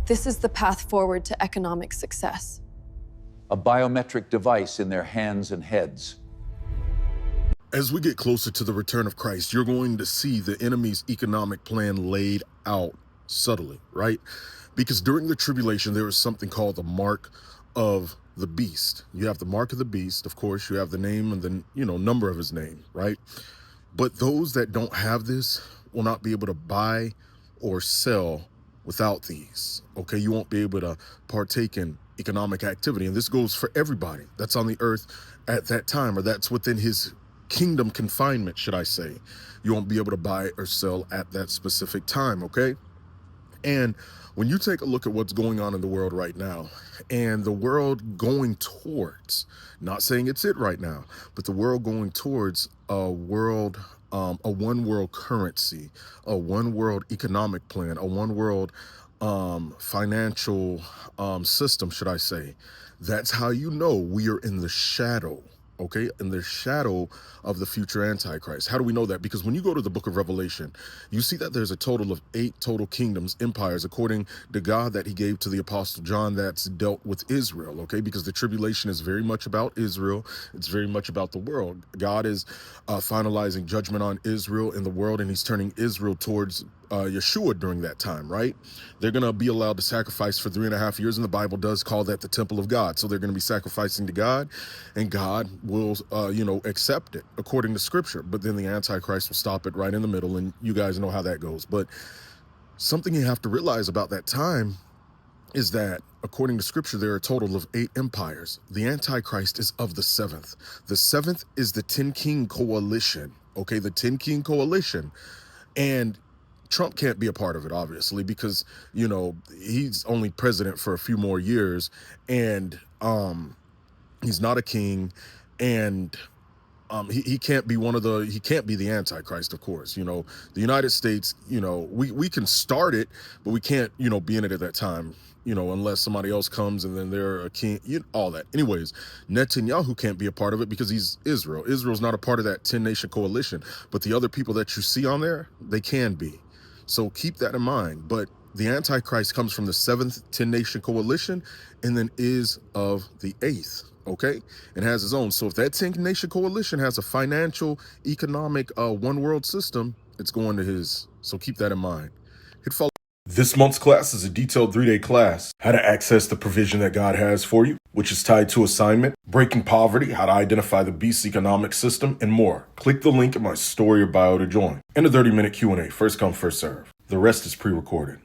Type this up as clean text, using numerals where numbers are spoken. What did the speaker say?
This is the path forward to economic success. A biometric device in their hands and heads. As we get closer to the return of Christ, you're going to see the enemy's economic plan laid out subtly, right? Because during the tribulation, there is something called the mark of the beast. You have the mark of the beast, of course, you have the name and the, number of his name, right? But those that don't have this will not be able to buy or sell without these, okay? You won't be able to partake in economic activity. And this goes for everybody that's on the earth at that time, or that's within his kingdom confinement, should I say. You won't be able to buy or sell at that specific time, okay? And when you take a look at what's going on in the world right now, and the world going towards, not saying it's it right now, but the world going towards a world, a one world currency, a one world economic plan, a one world financial system, should I say. That's how you know we are in the shadow. Okay, in the shadow of the future Antichrist. How do we know that? Because when you go to the book of Revelation, you see that there's a total of 8 total kingdoms, empires, according to God that he gave to the Apostle John, that's dealt with Israel, okay? Because the tribulation is very much about Israel. It's very much about the world. God is finalizing judgment on Israel and the world, and he's turning Israel towards Yeshua during that time, right? They're going to be allowed to sacrifice for 3.5 years, and the Bible does call that the temple of God. So they're going to be sacrificing to God, and God will, accept it according to scripture. But then the Antichrist will stop it right in the middle, and you guys know how that goes. But something you have to realize about that time is that according to scripture, there are a total of 8 empires. The Antichrist is of the 7th. The 7th is the 10 King coalition, okay? The 10 King coalition. And Trump can't be a part of it, obviously, because, he's only president for a few more years, and he's not a king, and he can't be he can't be the Antichrist, of course. The United States, we can start it, but we can't, be in it at that time, unless somebody else comes and then they're a king, all that. Anyways, Netanyahu can't be a part of it because he's Israel. Israel's not a part of that 10-nation coalition, but the other people that you see on there, they can be. So keep that in mind. But the Antichrist comes from the 7th 10-nation coalition and then is of the 8th, okay? And has his own. So if that 10-nation coalition has a financial, economic, one world system, it's going to his. So keep that in mind. Hit follow. This month's class is a detailed 3-day class. How to access the provision that God has for you, which is tied to assignment, breaking poverty, how to identify the beast's economic system, and more. Click the link in my story or bio to join. And a 30-minute Q&A, first come, first serve. The rest is pre-recorded.